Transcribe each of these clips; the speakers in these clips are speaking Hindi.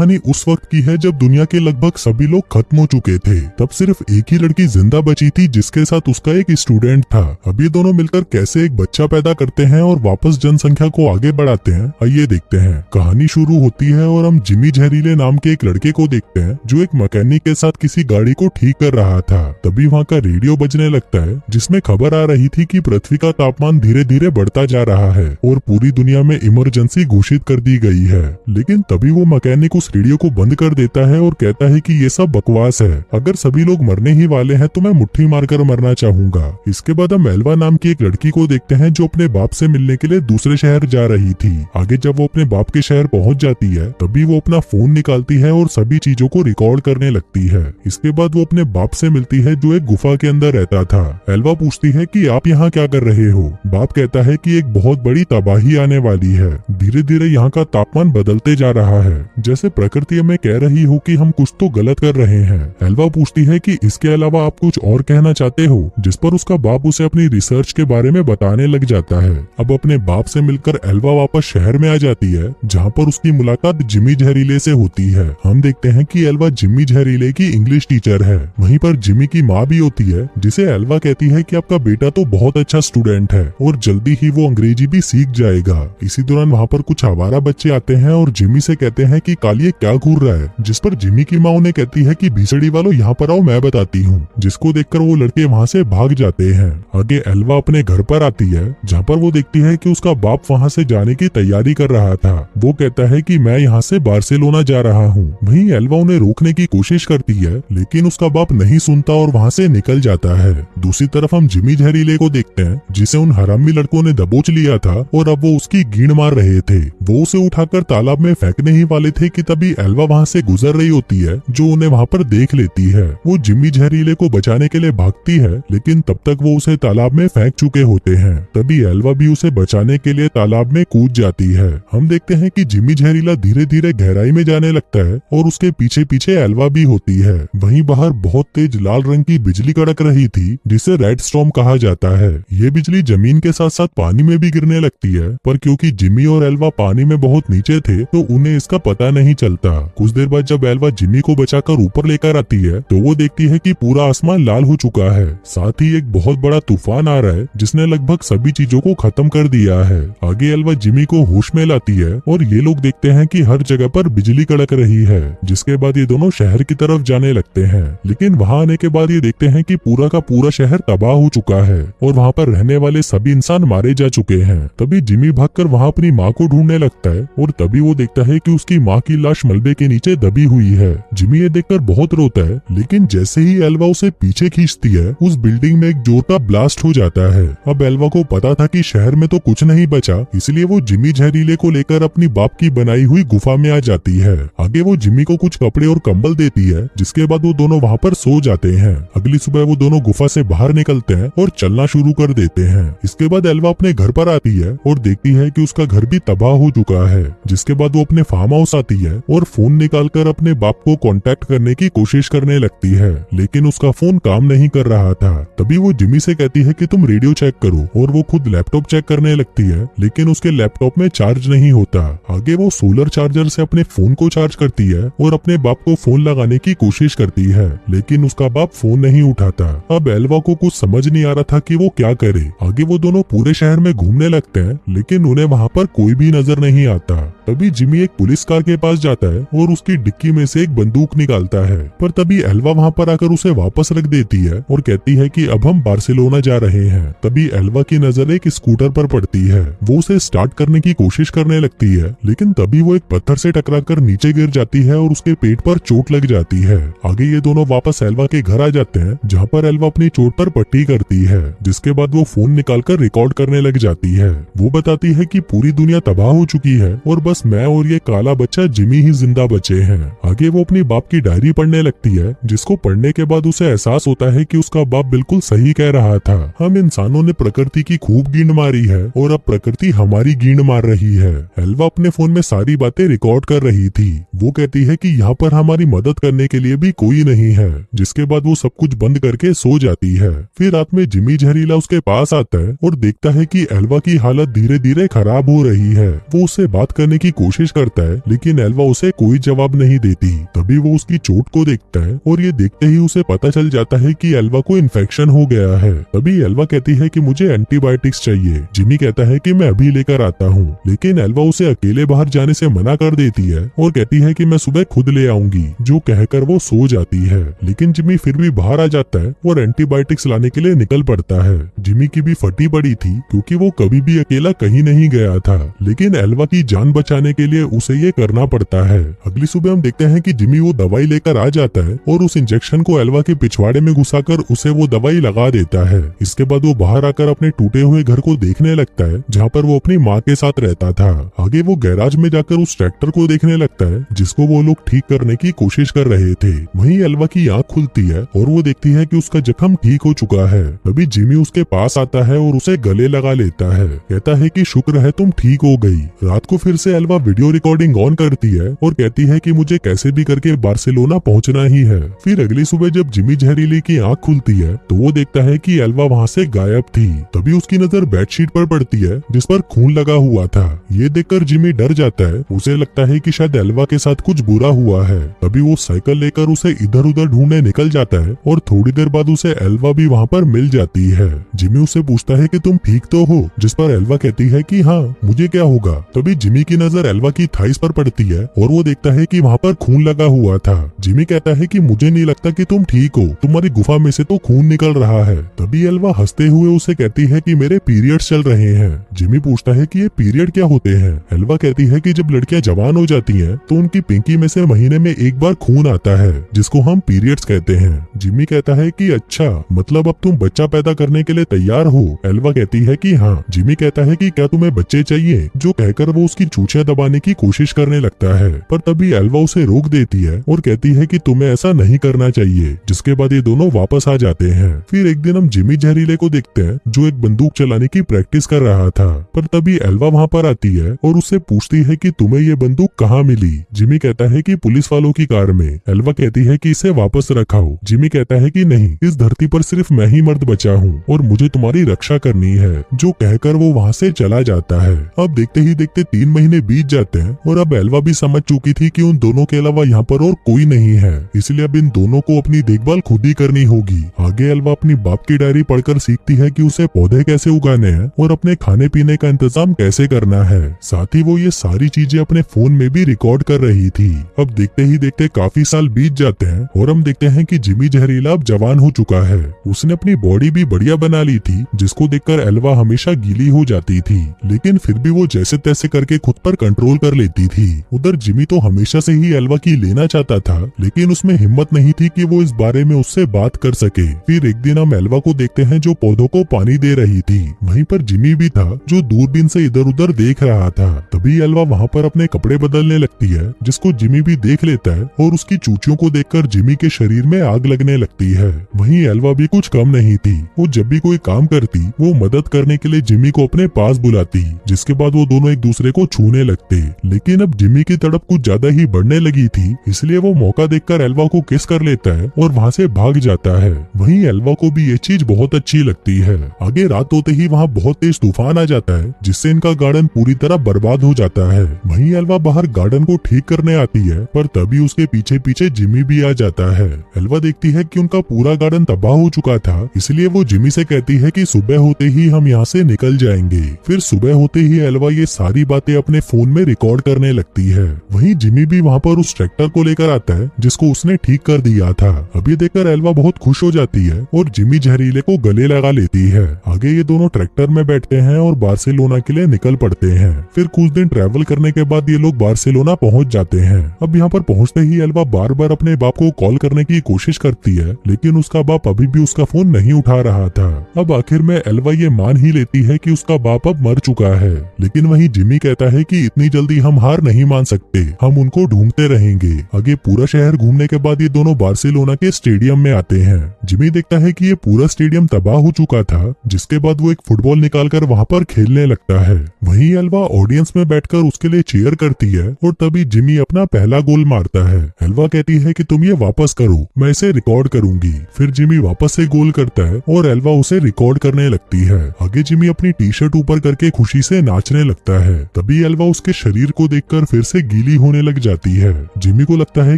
कहानी उस वक्त की है जब दुनिया के लगभग सभी लोग खत्म हो चुके थे। तब सिर्फ एक ही लड़की जिंदा बची थी जिसके साथ उसका एक स्टूडेंट था। अब ये दोनों मिलकर कैसे एक बच्चा पैदा करते हैं और वापस जनसंख्या को आगे बढ़ाते हैं, आइए देखते हैं। कहानी शुरू होती है और हम जिमी जहरीले नाम के एक लड़के को देखते हैं जो एक मैकेनिक के साथ किसी गाड़ी को ठीक कर रहा था। तभी वहाँ का रेडियो बजने लगता है जिसमें खबर आ रही थी कि पृथ्वी का तापमान धीरे धीरे बढ़ता जा रहा है और पूरी दुनिया में इमरजेंसी घोषित कर दी गई है। लेकिन तभी वो मैकेनिक उस रेडियो को बंद कर देता है और कहता है कि ये सब बकवास है। अगर सभी लोग मरने ही वाले हैं तो मैं मुट्ठी मारकर मरना चाहूंगा। इसके बाद हम एल्वा नाम की एक लड़की को देखते हैं जो अपने बाप से मिलने के लिए दूसरे शहर जा रही थी। आगे जब वो अपने बाप के शहर पहुंच जाती है तभी वो अपना फोन निकालती है और सभी चीजों को रिकॉर्ड करने लगती है। इसके बाद वो अपने बाप से मिलती है जो एक गुफा के अंदर रहता था। एल्वा पूछती है कि आप यहाँ क्या कर रहे हो। बाप कहता है कि एक बहुत बड़ी तबाही आने वाली है। धीरे धीरे यहाँ का तापमान बदलते जा रहा है, जैसे प्रकृति हमें कह रही हो कि हम कुछ तो गलत कर रहे हैं। एल्वा पूछती है कि इसके अलावा आप कुछ और कहना चाहते हो, जिस पर उसका बाप उसे अपनी रिसर्च के बारे में बताने लग जाता है। अब अपने बाप से मिलकर एल्वा वापस शहर में आ जाती है जहाँ पर उसकी मुलाकात जिमी जहरीले से होती है। हम देखते हैं कि एल्वा जिमी जहरीले की इंग्लिश टीचर है। वहीं पर जिमी की माँ भी होती है जिसे एल्वा कहती है कि आपका बेटा तो बहुत अच्छा स्टूडेंट है और जल्दी ही वो अंग्रेजी भी सीख जाएगा। इसी दौरान वहाँ पर कुछ आवारा बच्चे आते हैं और जिमी से कहते हैं कि कालिए क्या घूर रहा है, जिस पर जिमी की माँ उन्हें कहती है कि भीसड़ी वालों यहाँ पर आओ, मैं बताती हूँ। जिसको देखकर वो लड़के वहाँ से भाग जाते हैं। आगे एल्वा अपने घर पर आती है जहाँ पर वो देखती है कि उसका बाप वहाँ से जाने की तैयारी कर रहा था। वो कहता है कि मैं यहाँ से बार्सिलोना जा रहा हूँ। वहीं एल्वा उन्हें रोकने की कोशिश करती है लेकिन उसका बाप नहीं सुनता और वहाँ से निकल जाता है। दूसरी तरफ हम जिमी जहरीले को देखते हैं जिसे उन हरामी लड़कों ने दबोच लिया था और अब वो उसकी गींड मार रहे थे। वो उसे उठाकर तालाब में फेंकने ही वाले थे कि तभी एल्वा वहाँ से गुजर रही होती है जो उन्हें वहाँ पर देख लेती है। वो जिमी जहरीले को बचाने के लिए भागती है लेकिन तब तक वो उसे तालाब में फेंक चुके होते हैं। तभी एल्वा भी उसे बचाने के लिए तालाब में कूद जाती है। हम देखते हैं कि जिमी जहरीला धीरे धीरे गहराई में जाने लगता है और उसके पीछे पीछे एल्वा भी होती है। वहीं बाहर बहुत तेज लाल रंग की बिजली कड़क रही थी जिसे रेड स्टॉर्म कहा जाता है। ये बिजली जमीन के साथ साथ पानी में भी गिरने लगती है, पर क्योंकि जिमी और एल्वा पानी में बहुत नीचे थे तो उन्हें इसका पता नहीं चलता। कुछ देर बाद जब एल्वा जिमी को बचाकर ऊपर लेकर आती है तो वो देखती है कि पूरा आसमान लाल हो चुका है। साथ ही एक बहुत बड़ा तूफान आ रहा है जिसने लगभग सभी चीजों को खत्म कर दिया है। आगे एल्वा जिमी को होश में लाती है और ये लोग देखते हैं कि हर जगह पर बिजली कड़क रही है। जिसके बाद ये दोनों शहर की तरफ जाने लगते हैं, लेकिन वहाँ आने के बाद ये देखते हैं कि पूरा का पूरा शहर तबाह हो चुका है और वहाँ पर रहने वाले सभी इंसान मारे जा चुके हैं। तभी जिमी भागकर वहाँ अपनी माँ को ढूंढने लगता है और तभी वो देखता है कि उसकी माँ की लाश मलबे के नीचे दबी हुई है। जिमी ये देखकर बहुत रोता है, लेकिन जैसे ही एल्वा उसे पीछे खींचती है उस बिल्डिंग में एक जोर का ब्लास्ट हो जाता है। अब एल्वा को पता था कि शहर में तो कुछ नहीं बचा, इसलिए वो जिमी जहरीले को लेकर अपनी बाप की बनाई हुई गुफा में आ जाती है। आगे वो जिमी को कुछ कपड़े और कंबल देती है, जिसके बाद वो दोनों वहाँ पर सो जाते हैं। अगली सुबह वो दोनों गुफा से बाहर निकलते हैं और चलना शुरू कर देते हैं। इसके बाद एल्वा अपने घर पर आती है और देखती है कि उसका घर भी तबाह हो चुका है। जिसके बाद वो अपने फार्म हाउस आती है और फोन निकालकर अपने बाप को कांटेक्ट करने की कोशिश करने लगती है, लेकिन उसका फोन काम नहीं कर रहा था। तभी वो जिमी से कहती है कि तुम रेडियो चेक करो और वो खुद लैपटॉप चेक करने लगती है, लेकिन उसके लैपटॉप में चार्ज नहीं होता। आगे वो सोलर चार्जर से अपने फोन को चार्ज करती है और अपने बाप को फोन लगाने की कोशिश करती है, लेकिन उसका बाप फोन नहीं उठाता। अब एल्वा को कुछ समझ नहीं आ रहा था कि वो क्या करे। आगे वो दोनों पूरे शहर में घूमने लगते हैं, लेकिन उन्हें वहाँ पर कोई भी नजर नहीं आता। तभी जिमी एक पुलिस कार के पास जाता है और उसकी डिक्की में से एक बंदूक निकालता है, पर तभी एल्वा वहाँ पर आकर उसे वापस रख देती है और कहती है कि अब हम बार्सिलोना जा रहे हैं। तभी एल्वा की नजर एक स्कूटर पर पड़ती है। वो उसे स्टार्ट करने की कोशिश करने लगती है, लेकिन तभी वो एक पत्थर से टकराकर नीचे गिर जाती है और उसके पेट पर चोट लग जाती है। आगे ये दोनों वापस एल्वा के घर आ जाते हैं, जहाँ पर एल्वा अपनी चोट पर पट्टी करती है। जिसके बाद वो फोन निकालकर रिकॉर्ड करने लग जाती है। वो बताती है कि पूरी दुनिया तबाह हो चुकी है और बस मैं और ये काला बच्चा जिमी ही जिंदा बचे हैं। आगे वो अपनी बाप की डायरी पढ़ने लगती है, जिसको पढ़ने के बाद उसे एहसास होता है कि उसका बाप बिल्कुल सही कह रहा था। हम इंसानों ने प्रकृति की खूब गींड मारी है और अब प्रकृति हमारी गींड मार रही है। एल्वा अपने फोन में सारी बातें रिकॉर्ड कर रही थी। वो कहती है कि यहाँ पर हमारी मदद करने के लिए भी कोई नहीं है। जिसके बाद वो सब कुछ बंद करके सो जाती है। फिर रात में जिमी जहरीला उसके पास आता है और देखता है कि एल्वा की हालत धीरे धीरे खराब हो रही है। वो उससे बात करने की कोशिश करता है, लेकिन एल्वा उसे कोई जवाब नहीं देती। तभी वो उसकी चोट को देखता है और ये देखते ही उसे पता चल जाता है कि एल्वा को इन्फेक्शन हो गया है। तभी एल्वा कहती है कि मुझे एंटीबायोटिक्स चाहिए। जिमी कहता है कि मैं अभी लेकर आता हूँ, लेकिन एल्वा उसे अकेले बाहर जाने से मना कर देती है और कहती है कि मैं सुबह खुद ले आऊंगी, जो कहकर वो सो जाती है। लेकिन जिमी फिर भी बाहर आ जाता है और एंटीबायोटिक्स लाने के लिए निकल पड़ता है। जिमी की भी फटी पड़ी थी क्योंकि वो कभी भी अकेला कहीं नहीं गया था, लेकिन एल्वा की जान बचाने के लिए उसे ये करना पड़ता है। अगली सुबह हम देखते हैं कि जिमी वो दवाई लेकर आ जाता है और उस इंजेक्शन को एल्वा के पिछवाड़े में घुसाकर उसे वो दवाई लगा देता है। इसके बाद वो बाहर आकर अपने टूटे हुए घर को देखने लगता है जहाँ पर वो अपनी माँ के साथ रहता था। आगे वो गैराज में जाकर उस ट्रैक्टर को देखने लगता है जिसको वो लोग ठीक करने की कोशिश कर रहे थे। वहीं एल्वा की आँख खुलती है और वो देखती है कि उसका जख्म ठीक हो चुका है। तभी जिमी उसके पास आता है और उसे गले लगा लेता है। कहता है कि शुक्र है तुम ठीक हो गई। रात को फिर से एल्वा वीडियो रिकॉर्डिंग ऑन करती है और कहती है कि मुझे कैसे भी करके बार्सिलोना पहुंचना ही है। फिर अगली सुबह जब जिमी जहरीले की आँख खुलती है तो वो देखता है कि एल्वा वहाँ से गायब थी। तभी उसकी नजर बेडशीट पर पड़ती है जिस पर खून लगा हुआ था। ये देखकर जिमी डर जाता है। उसे लगता है कि शायद एल्वा के साथ कुछ बुरा हुआ है। तभी वो साइकिल लेकर उसे इधर उधर ढूंढने निकल जाता है और थोड़ी देर बाद उसे एल्वा भी वहाँ पर मिल जाती है। जिमी उससे पूछता है कि तुम ठीक तो हो, जिस पर एल्वा कहती है कि हाँ, मुझे क्या होगा। तभी जिमी की नजर एल्वा की थाइस पर पड़ती है और वो देखता है कि वहाँ पर खून लगा हुआ था। जिमी कहता है कि मुझे नहीं लगता कि तुम ठीक हो, तुम्हारी गुफा में से तो खून निकल रहा है। तभी एल्वा हंसते हुए उसे कहती है कि मेरे पीरियड्स चल रहे हैं। जिमी पूछता है कि ये पीरियड क्या होते हैं। एल्वा कहती है कि जब लड़कियां जवान हो जाती हैं तो उनकी पिंकी में से महीने में एक बार खून आता है जिसको हम पीरियड्स कहते हैं। जिमी कहता है कि अच्छा, मतलब अब तुम बच्चा पैदा करने के लिए तैयार हो। एल्वा कहती है कि हाँ। जिमी कहता है कि क्या तुम्हें बच्चे चाहिए, जो कहकर वो उसकी चूचियां दबाने की कोशिश करने लगता है, पर तभी एल्वा उसे रोक देती है और कहती है कि तुम्हें ऐसा नहीं करना चाहिए। जिसके बाद ये दोनों वापस आ जाते हैं। फिर एक दिन हम जिमी जहरीले को देखते हैं जो एक बंदूक चलाने की प्रैक्टिस कर रहा था, पर तभी एल्वा वहाँ पर आती है और उससे पूछती है कि तुम्हें ये बंदूक कहाँ मिली। जिमी कहता है कि पुलिस वालों की कार में। एल्वा कहती है कि इसे वापस रखाओ। जिमी कहता है कि नहीं, इस धरती पर सिर्फ मैं ही मर्द बचा हूँ और मुझे तुम्हारी रक्षा करनी है, जो कहकर वो वहाँ से चला जाता है। अब देखते ही देखते 3 महीने बीत जाते हैं और अब एल्वा भी समझ चुकी थी कि उन दोनों के अलावा यहाँ पर और कोई नहीं है, इसलिए अब इन दोनों को अपनी देखभाल खुद ही करनी होगी। आगे एल्वा अपनी बाप की डायरी पढ़कर सीखती है कि उसे पौधे कैसे उगाने हैं और अपने खाने पीने का इंतजाम कैसे करना है। साथ ही वो ये सारी चीजें अपने फोन में भी रिकॉर्ड कर रही थी। अब देखते ही देखते काफी साल बीत जाते हैं और हम देखते हैं कि जिमी जहरीला अब जवान हो चुका है। उसने अपनी बॉडी भी बढ़िया बना ली थी, जिसको देखकर एल्वा हमेशा गीली हो जाती थी, लेकिन फिर भी वो जैसे तैसे करके खुद पर कंट्रोल कर लेती थी। उधर जिमी तो हमेशा से ही एल्वा की लेना चाहता था, लेकिन उसमें हिम्मत नहीं थी कि वो इस बारे में उससे बात कर सके। फिर एक दिन हम एल्वा को देखते हैं जो पौधों को पानी दे रही थी। वहीं पर जिमी भी था जो दूरबीन से इधर उधर देख रहा था। तभी एल्वा वहाँ पर अपने कपड़े बदलने लगती है, जिसको जिमी भी देख लेता है और उसकी चूचियों को देखकर जिमी के शरीर में आग लगने लगती है। वहीं एल्वा भी कुछ कम नहीं थी। वो जब भी कोई काम करती वो मदद करने के लिए जिमी को अपने पास बुलाती, जिसके बाद वो दोनों एक दूसरे को छूने लगते। लेकिन अब जिमी की तड़प कुछ ज्यादा ही बढ़ने लगी थी, इसलिए वो मौका देखकर एल्वा को किस कर लेता है और वहाँ से भाग जाता है। वहीं एल्वा को भी ये चीज बहुत अच्छी लगती है। आगे रात होते ही वहाँ बहुत तेज तूफान आ जाता है, जिससे इनका गार्डन पूरी तरह बर्बाद हो जाता है। वहीं एल्वा बाहर गार्डन को ठीक करने आती है, पर तभी उसके पीछे पीछे जिमी भी आ जाता है। एल्वा देखती है कि उनका पूरा गार्डन तबाह हो चुका था, इसलिए वो जिमी से कहती है कि सुबह होते ही हम यहाँ से निकल जाएंगे। फिर सुबह होते ही एल्वा ये सारी बातें अपने फोन में रिकॉर्ड करने लगती है। वहीं जिमी भी वहाँ पर उस ट्रैक्टर को लेकर आता है जिसको उसने ठीक कर दिया था। अभी देखकर एल्वा बहुत खुश हो जाती है और जिमी जहरीले को गले लगा लेती है। आगे ये दोनों ट्रैक्टर में बैठते हैं और बार्सिलोना के लिए निकल पड़ते हैं। फिर कुछ दिन ट्रैवल करने के बाद ये लोग बार्सिलोना पहुंच जाते हैं। अब यहाँ पर पहुंचते ही एल्वा बार बार अपने बाप को कॉल करने की कोशिश करती है, लेकिन उसका बाप अभी भी उसका फोन नहीं उठा रहा था। अब आखिर में एल्वा ये मान ही लेती है कि उसका बाप अब मर चुका है, लेकिन वहीं जिमी कहता है कि इतनी जल्दी हम हार नहीं मान सकते, हम उनको ढूंढते रहेंगे। आगे पूरा शहर घूमने के बाद ये दोनों बार्सिलोना के स्टेडियम में आते हैं। जिमी देखता है कि ये पूरा स्टेडियम तबाह हो चुका था, जिसके बाद वो एक फुटबॉल निकालकर वहाँ पर खेलने लगता है। वहीं एल्वा ऑडियंस में बैठकर उसके लिए चीयर करती है और तभी जिमी अपना पहला गोल मारता है। एल्वा कहती है कि तुम ये वापस करो, मैं इसे रिकॉर्ड करूंगी। फिर जिमी वापस से गोल करता है और एल्वा उसे रिकॉर्ड करने लगती है। आगे जिमी अपनी टी शर्ट ऊपर करके खुशी से नाचने लगता है। तभी एल्वा उसके शरीर को देखकर फिर से गीली गीली होने लग जाती है। जिमी को लगता है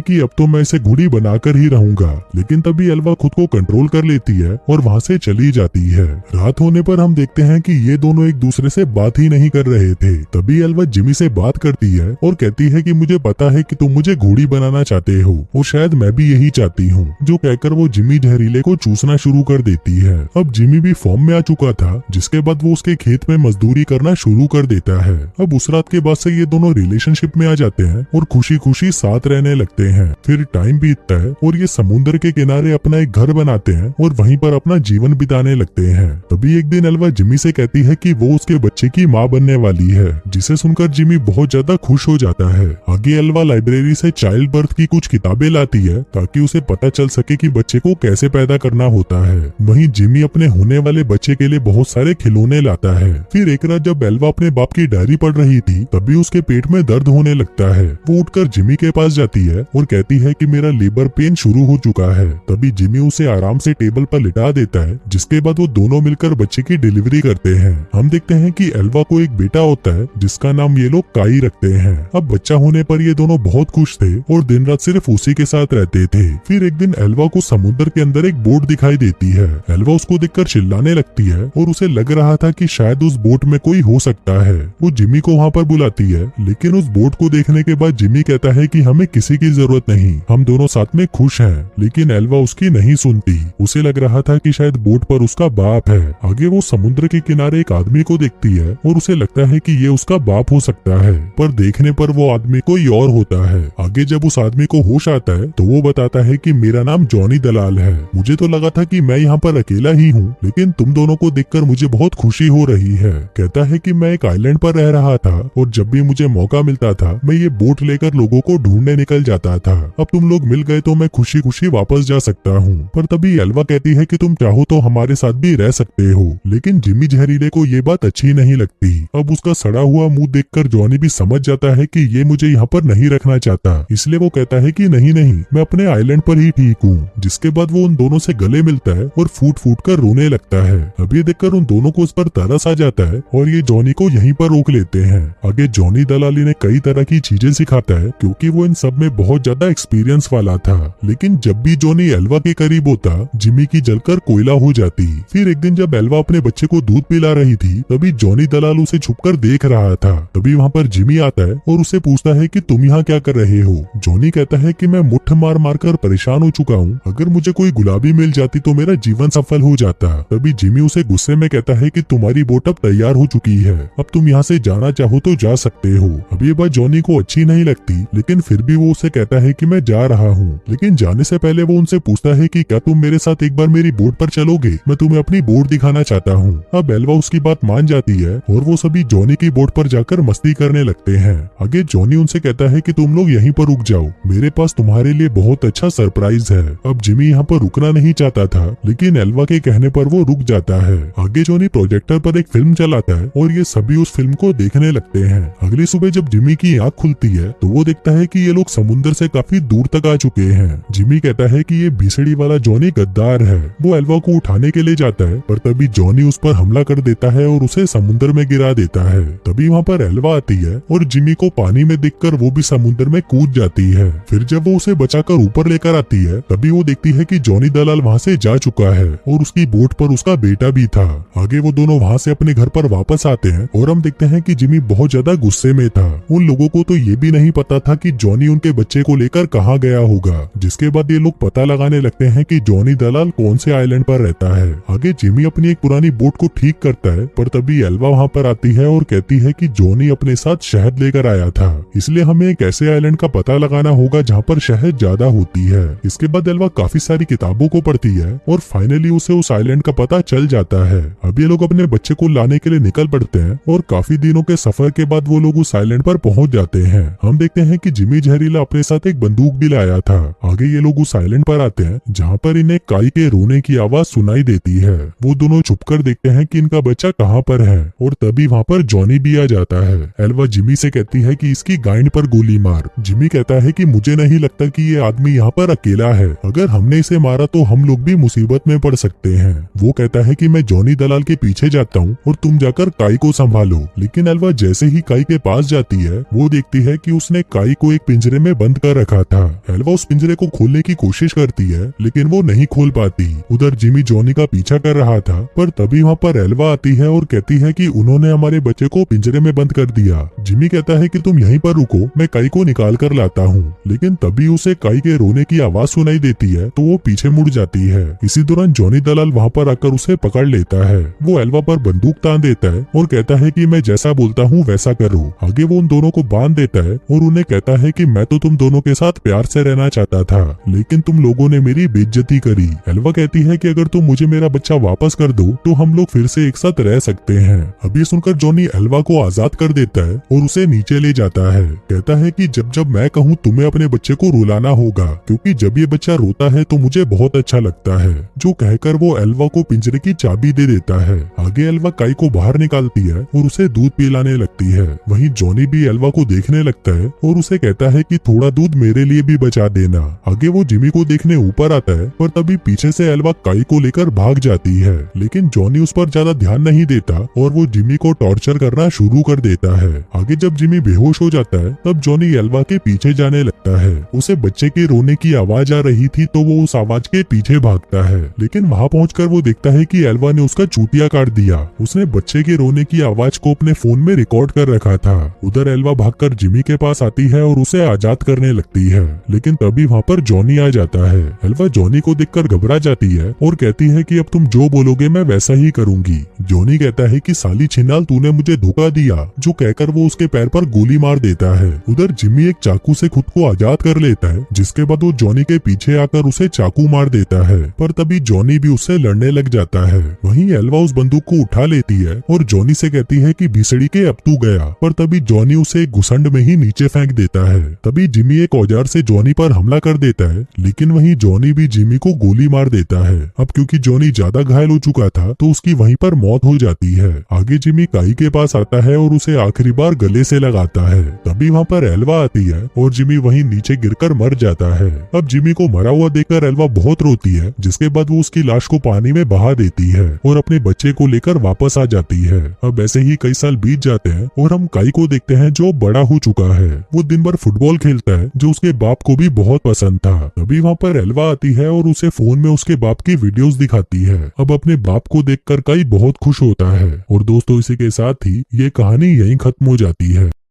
कि अब तो मैं इसे घोड़ी बनाकर ही रहूंगा, लेकिन तभी एल्वा खुद को कंट्रोल कर लेती है और वहाँ से चली जाती है। रात होने पर हम देखते हैं कि ये दोनों एक दूसरे से बात ही नहीं कर रहे थे। तभी एल्वा जिमी से बात करती है और कहती है कि मुझे पता है कि तुम मुझे घोड़ी बनाना चाहते हो और शायद मैं भी यही चाहती हूँ। जो कहकर वो जिमी जहरीले को चूसना शुरू कर देती है। अब जिमी भी फॉर्म में आ चुका था, जिसके बाद वो उसके खेत में मजदूरी करना शुरू कर देता है। अब उस रात के बाद से ये दोनों रिलेशनशिप में आ जाते हैं और खुशी खुशी साथ रहने लगते हैं। फिर टाइम बीतता है और ये समुद्र के किनारे अपना एक घर बनाते हैं और वहीं पर अपना जीवन बिताने लगते हैं। तभी एक दिन एल्वा जिमी से कहती है कि वो उसके बच्चे की माँ बनने वाली है, जिसे सुनकर जिमी बहुत ज्यादा खुश हो जाता है। आगे एल्वा लाइब्रेरी से चाइल्ड बर्थ की कुछ किताबें लाती है ताकि उसे पता चल सके कि बच्चे को कैसे पैदा करना होता है। वहीं जिमी अपने होने वाले बच्चे के लिए बहुत सारे खिलौने लाता है। फिर एक रात जब एल्वा अपने बाप की डायरी पढ़ रही थी, तभी उसके पेट में दर्द होने लगता है। वो उठकर जिमी के पास जाती है और कहती है कि मेरा लेबर पेन शुरू हो चुका है। तभी जिमी उसे आराम से टेबल पर लिटा देता है, जिसके बाद वो दोनों मिलकर बच्चे की डिलीवरी करते हैं। हम देखते हैं कि एल्वा को एक बेटा होता है, जिसका नाम ये लोग काई रखते हैं। अब बच्चा होने पर ये दोनों बहुत खुश थे और दिन रात सिर्फ उसी के साथ रहते थे। फिर एक दिन एल्वा को समुद्र के अंदर एक बोट दिखाई देती है। एल्वा उसको देखकर चिल्लाने लगती है और उसे लग रहा था कि शायद उस बोट में कोई हो सकता है। वो जिमी को वहाँ पर बुलाती है, लेकिन उस बोट को देखने के बाद जिमी कहता है कि हमें किसी की जरूरत नहीं, हम दोनों साथ में खुश हैं। लेकिन एल्वा उसकी नहीं सुनती। उसे लग रहा था कि शायद बोट पर उसका बाप है। आगे वो समुद्र के किनारे एक आदमी को देखती है और उसे लगता है कि ये उसका बाप हो सकता है, पर देखने पर वो आदमी कोई और होता है। आगे जब उस आदमी को होश आता है तो वो बताता है कि मेरा नाम जॉनी दलाल है। मुझे तो लगा था कि मैं यहाँ पर अकेला ही हूँ, लेकिन तुम दोनों को देखकर मुझे बहुत खुशी हो रही है। कहता है कि मैं एक आइलैंड पर रह रहा था और जब भी मुझे मौका मिलता था मैं ये बोट लेकर लोगों को ढूंढने निकल जाता था। अब तुम लोग मिल गए तो मैं खुशी खुशी वापस जा सकता हूँ। पर तभी एल्वा कहती है कि तुम चाहो तो हमारे साथ भी रह सकते हो, लेकिन जिमी जहरीले को ये बात अच्छी नहीं लगती। अब उसका सड़ा हुआ मुंह देखकर जॉनी भी समझ जाता है कि ये मुझे यहाँ पर नहीं रखना चाहता, इसलिए वो कहता है कि नहीं नहीं, मैं अपने आइलैंड पर ही ठीक हूँ। जिसके बाद वो उन दोनों से गले मिलता है और फूट फूट कर रोने लगता है। अब ये देखकर उन दोनों को उस पर तरस आ जाता है और ये जॉनी को यहीं पर रोक लेते हैं। आगे जॉनी दलाली ने कई तरह की चीजें सिखाता है, क्योंकि वो इन सब में बहुत ज्यादा एक्सपीरियंस वाला था। लेकिन जब भी जॉनी एल्वा के करीब होता, जिमी की जलकर कोयला हो जाती। फिर एक दिन जब एल्वा अपने बच्चे को दूध पिला रही थी, तभी जॉनी दलाल उसे छुपकर देख रहा था। तभी वहाँ पर जिमी आता है और उसे पूछता है कि तुम यहाँ क्या कर रहे हो। जॉनी कहता है कि मैं मुट्ठ मार मार कर परेशान हो चुका हूँ, अगर मुझे कोई गुलाबी मिल जाती तो मेरा जीवन सफल हो जाता। तभी जिमी उसे गुस्से में कहता है कि तुम्हारी बोट अब तैयार हो चुकी है, अब तुम यहाँ से जाना चाहो तो जा सकते हो। अब ये बात जॉनी को अच्छी नहीं लगती, लेकिन फिर भी वो उसे कहता है कि मैं जा रहा हूँ। लेकिन जाने से पहले वो उनसे पूछता है कि क्या तुम मेरे साथ एक बार मेरी बोट पर चलोगे, मैं तुम्हें अपनी बोट दिखाना चाहता हूँ। अब एल्वा उसकी बात मान जाती है और वो सभी जॉनी की बोट पर जाकर मस्ती करने लगते हैं। आगे जॉनी उनसे कहता है कि तुम लोग यहीं पर रुक जाओ, मेरे पास तुम्हारे लिए बहुत अच्छा सरप्राइज है। अब जिमी यहाँ पर रुकना नहीं चाहता था, लेकिन एल्वा के कहने पर वो रुक जाता है। आगे जॉनी प्रोजेक्टर पर एक फिल्म चलाता है और ये सभी उस फिल्म को देखने लगते हैं। अगली सुबह जब जिमी की आँख खुलती है तो वो देखता है कि ये लोग समुद्र से काफी दूर तक आ चुके हैं। जिमी कहता है कि ये भीसड़ी वाला जॉनी गद्दार है। वो एल्वा को उठाने के लिए जाता है, पर तभी जॉनी उस पर हमला कर देता है और उसे समुद्र में गिरा देता है। तभी वहाँ पर एल्वा आती है और जिमी को पानी में देखकर वो भी समुद्र में कूद जाती है। फिर जब वो उसे बचाकर ऊपर लेकर आती है, तभी वो देखती है कि जॉनी दलाल वहाँ से जा चुका है और उसकी बोट पर उसका बेटा भी था। आगे वो दोनों वहाँ से अपने घर पर वापस आते हैं और हम देखते हैं कि जिमी बहुत ज्यादा गुस्से में था। उन लोगों को तो ये भी नहीं पता था कि जॉनी उनके बच्चे को लेकर कहाँ गया होगा। जिसके बाद ये लोग पता लगाने लगते हैं कि जॉनी दलाल कौन से आइलैंड पर रहता है। आगे जिमी अपनी एक पुरानी बोट को ठीक करता है, पर तभी एल्वा वहाँ पर आती है और कहती है कि जॉनी अपने साथ शहद लेकर आया था, इसलिए हमें एक ऐसे आइलैंड का पता लगाना होगा जहाँ पर शहद ज्यादा होती है। इसके बाद एल्वा काफी सारी किताबों को पढ़ती है और फाइनली उसे उस आइलैंड का पता चल जाता है। अब ये लोग अपने बच्चे को लाने के लिए निकल पड़ते हैं और काफी दिनों के सफर के बाद वो लोग उस आइलैंड पर पहुंच जाते हैं। हम देखते हैं कि जिमी जहरीला अपने साथ एक बंदूक भी लाया था। आगे ये लोग उस आइलैंड पर आते हैं जहाँ पर इन्हें काई के रोने की आवाज सुनाई देती है। वो दोनों छुपकर देखते हैं कि इनका बच्चा कहाँ पर है और तभी वहाँ पर जॉनी भी आ जाता है। एल्वा जिमी से कहती है कि इसकी गांड पर गोली मार। जिमी कहता है कि मुझे नहीं लगता कि ये आदमी यहाँ पर अकेला है, अगर हमने इसे मारा तो हम लोग भी मुसीबत में पड़ सकते हैं। वो कहता है कि मैं जॉनी दलाल के पीछे जाता हूँ और तुम जाकर काई को संभालो। लेकिन एल्वा जैसे ही काई के पास जाती है वो देखती बताती है कि उसने काई को एक पिंजरे में बंद कर रखा था। एल्वा उस पिंजरे को खोलने की कोशिश करती है लेकिन वो नहीं खोल पाती। उधर जिमी जॉनी का पीछा कर रहा था, पर तभी वहाँ पर एल्वा आती है और कहती है कि उन्होंने हमारे बच्चे को पिंजरे में बंद कर दिया। जिमी कहता है कि तुम यहीं पर रुको, मैं काई को निकाल कर लाता हूँ। लेकिन तभी उसे काई के रोने की आवाज सुनाई देती है तो वो पीछे मुड़ जाती है। इसी दौरान जॉनी दलाल वहाँ पर आकर उसे पकड़ लेता है। वो एल्वा पर बंदूक तान देता है और कहता है कि मैं जैसा बोलता हूँ वैसा करो। आगे वो उन दोनों को बांध देता है और उन्हें कहता है कि मैं तो तुम दोनों के साथ प्यार से रहना चाहता था, लेकिन तुम लोगों ने मेरी बेइज्जती करी। एल्वा कहती है कि अगर तुम मुझे मेरा बच्चा वापस कर दो तो हम लोग फिर से एक साथ रह सकते हैं। अब ये सुनकर जॉनी एल्वा को आजाद कर देता है और उसे नीचे ले जाता है। कहता है कि जब जब मैं कहूँ तुम्हें अपने बच्चे को रुलाना होगा, क्योंकि जब ये बच्चा रोता है तो मुझे बहुत अच्छा लगता है। जो कहकर वो एल्वा को पिंजरे की चाबी दे देता है। आगे एल्वा काई को बाहर निकालती है और उसे दूध पिलाने लगती है। वहीं जॉनी भी एल्वा को देखने लगता है और उसे कहता है कि थोड़ा दूध मेरे लिए भी बचा देना। आगे वो जिमी को देखने ऊपर आता है, पर तभी पीछे से एल्वा काई को लेकर भाग जाती है। लेकिन जॉनी उस पर ज्यादा ध्यान नहीं देता और वो जिमी को टॉर्चर करना शुरू कर देता है। आगे जब जिमी बेहोश हो जाता है तब जॉनी एल्वा के पीछे जाने लगता है। उसे बच्चे के रोने की आवाज आ रही थी तो वो उस आवाज के पीछे भागता है, लेकिन वहाँ पहुंचकर वो देखता है कि एल्वा ने उसका चूतिया काट दिया। उसने बच्चे के रोने की आवाज को अपने फोन में रिकॉर्ड कर रखा था। उधर एल्वा भागकर जिमी के पास आती है और उसे आजाद करने लगती है, लेकिन तभी वहाँ पर जॉनी आ जाता है। एल्वा जॉनी को देखकर घबरा जाती है और कहती है कि अब तुम जो बोलोगे मैं वैसा ही करूंगी। जॉनी कहता है कि साली छिनाल तूने मुझे धोखा दिया, जो कहकर वो उसके पैर पर गोली मार देता है। उधर जिमी एक चाकू से खुद को आजाद कर लेता है, जिसके बाद वो जॉनी के पीछे आकर उसे चाकू मार देता है, पर तभी जॉनी भी उससे लड़ने लग जाता है। वहीं एल्वा उस बंदूक को उठा लेती है और जॉनी से कहती है कि भीसड़ी के अब तू गया, पर तभी जॉनी उसे एक घुसंड में ही नीचे फेंक देता है। तभी जिमी एक औजार से जॉनी पर हमला कर देता है, लेकिन वहीं जॉनी भी जिमी को गोली मार देता है। अब क्योंकि जॉनी ज्यादा घायल हो चुका था तो उसकी वहीं पर मौत हो जाती है। आगे जिमी काई के पास आता है और उसे आखिरी बार गले से लगाता है। तभी वहाँ पर एल्वा आती है और जिमी वहीं नीचे गिरकर मर जाता है। अब जिमी को मरा हुआ देखकर एल्वा बहुत रोती है, जिसके बाद वो उसकी लाश को पानी में बहा देती है और अपने बच्चे को लेकर वापस आ जाती है। अब ऐसे ही कई साल बीत जाते हैं और हम काई को देखते हैं जो बड़ा हो चुका है। वो दिन भर फुटबॉल खेलता है, जो उसके बाप को भी बहुत पसंद था। तभी वहाँ पर एल्वा आती है और उसे फोन में उसके बाप की वीडियोस दिखाती है। अब अपने बाप को देखकर काई बहुत खुश होता है। और दोस्तों, इसी के साथ ही ये कहानी यहीं खत्म हो जाती है।